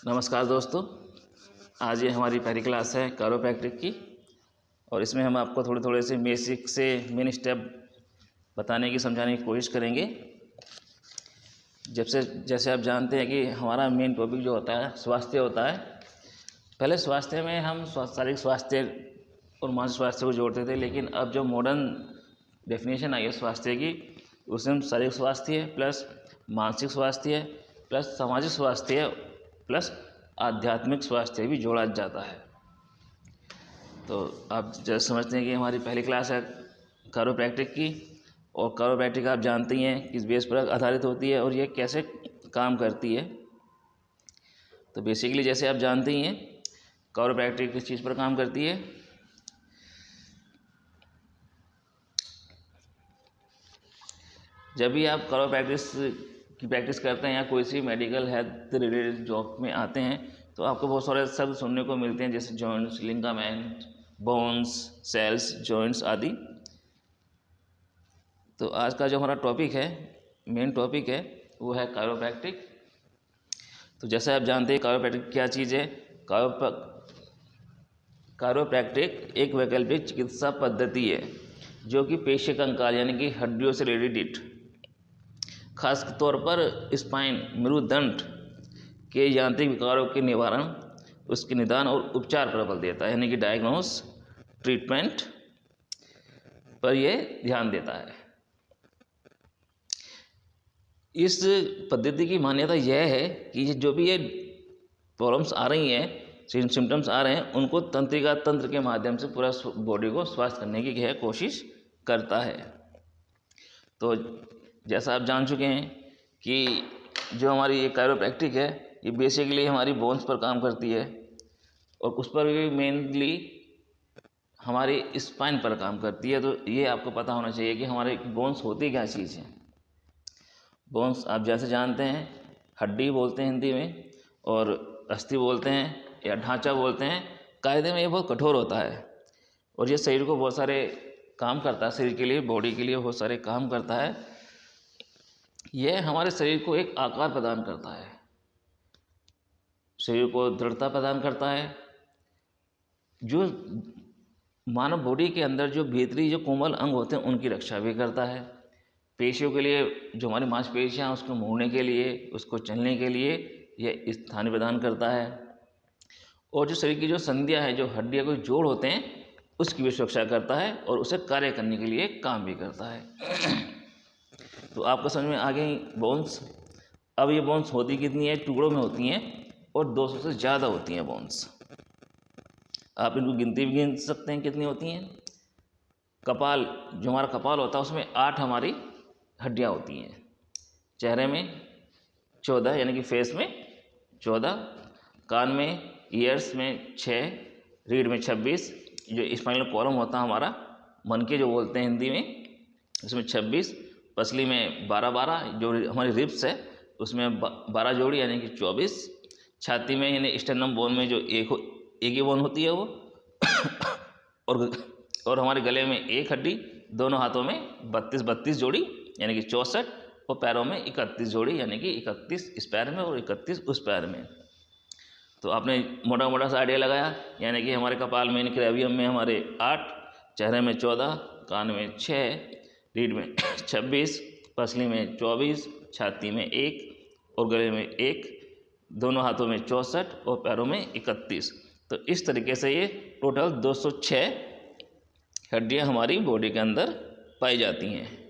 नमस्कार दोस्तों, आज ये हमारी पहली क्लास है कायरोप्रैक्टिक की। और इसमें हम आपको थोड़े से बेसिक से मेन स्टेप बताने की समझाने की कोशिश करेंगे। जैसे आप जानते हैं कि हमारा मेन टॉपिक जो होता है स्वास्थ्य होता है। पहले स्वास्थ्य में हम शारीरिक स्वास्थ्य और मानसिक स्वास्थ्य को जोड़ते थे, लेकिन अब जो मॉडर्न डेफिनेशन आई है स्वास्थ्य की, उसमें हम शारीरिक स्वास्थ्य प्लस मानसिक स्वास्थ्य प्लस सामाजिक स्वास्थ्य प्लस आध्यात्मिक स्वास्थ्य भी जोड़ा जाता है। तो आप जैसे समझते हैं कि हमारी पहली क्लास है कायरोप्रैक्टिक की, और कायरोप्रैक्टिक आप जानते ही हैं किस बेस पर आधारित होती है और ये कैसे काम करती है। तो बेसिकली जैसे आप जानते ही हैं कायरोप्रैक्टिक किस चीज़ पर काम करती है। जब भी आप कायरोप्रैक्टिस की प्रैक्टिस करते हैं या कोई सी मेडिकल हेल्थ रिलेटेड जॉब में आते हैं तो आपको बहुत सारे शब्द सुनने को मिलते हैं, जैसे joints, ligament, bones, cells, joints आदि। तो आज का जो हमारा टॉपिक है, मेन टॉपिक है, वो है कायरोप्रैक्टिक। तो जैसे आप जानते हैं कायरोप्रैक्टिक क्या चीज़ है। कायरोप्रैक्टिक एक वैकल्पिक चिकित्सा पद्धति है जो कि पेशी कंकाल यानी कि हड्डियों से रिलेटेड, खास तौर पर स्पाइन, मेरुदंड के यांत्रिक विकारों के निवारण, उसके निदान और उपचार पर बल देता है, यानी कि डायग्नोस, ट्रीटमेंट पर यह ध्यान देता है। इस पद्धति की मान्यता यह है कि जो भी ये प्रॉब्लम्स आ रही हैं, सिम्टम्स आ रहे हैं, उनको तंत्रिका तंत्र के माध्यम से पूरा बॉडी को स्वस्थ करने की यह कोशिश करता है। तो जैसा आप जान चुके हैं कि जो हमारी ये कायरोप्रैक्टिक है, ये बेसिकली हमारी बोन्स पर काम करती है और उस पर भी मेनली हमारी स्पाइन पर काम करती है। तो ये आपको पता होना चाहिए कि हमारे बोन्स होती क्या चीज़ है। बोन्स आप जैसे जानते हैं हड्डी बोलते हैं हिंदी में, और अस्थि बोलते हैं या ढांचा बोलते हैं। कायदे में ये बहुत कठोर होता है और ये शरीर को बहुत सारे काम करता है, शरीर के लिए, बॉडी के लिए बहुत सारे काम करता है। यह हमारे शरीर को एक आकार प्रदान करता है, शरीर को दृढ़ता प्रदान करता है। जो मानव बॉडी के अंदर जो भीतरी जो कोमल अंग होते हैं उनकी रक्षा भी करता है। पेशियों के लिए, जो हमारी मांसपेशियां, उसको मोड़ने के लिए, उसको चलने के लिए यह स्थान प्रदान करता है। और जो शरीर की जो संधियां हैं, जो हड्डियां कोई जोड़ होते हैं, उसकी भी सुरक्षा करता है और उसे कार्य करने के लिए काम भी करता है। तो आपको समझ में आ गई बोन्स। अब ये बोन्स होती कितनी है, टुकड़ों में होती हैं और 200 से ज़्यादा होती हैं बोन्स। आप इनको गिनती भी गिन सकते हैं कितनी होती हैं। कपाल, जो हमारा कपाल होता है, उसमें 8 हमारी हड्डियाँ होती हैं। चेहरे में 14 यानी कि फेस में 14, कान में, ईयर्स में 6, रीढ़ में 26, जो स्पाइनल कॉलम होता है हमारा, मन के जो बोलते हैं हिंदी में, उसमें 26, पसली में 12, जो हमारी रिब्स है उसमें 12 जोड़ी यानी कि 24, छाती में यानी स्टर्नम बोन में जो एक ही बोन होती है वो और हमारे गले में एक हड्डी, दोनों हाथों में 32 जोड़ी यानी कि 64, और पैरों में 31 जोड़ी यानी कि 31 इस पैर में और 31 उस पैर में। तो आपने मोटा सा आइडिया लगाया, यानी कि हमारे कपाल में, क्रैवियम में हमारे 8, चेहरे में 14, कान में 6, रीढ़ में 26, पसली में 24, छाती में 1 और गले में 1, दोनों हाथों में 64 और पैरों में 31। तो इस तरीके से ये टोटल 206 हड्डियाँ हमारी बॉडी के अंदर पाई जाती हैं।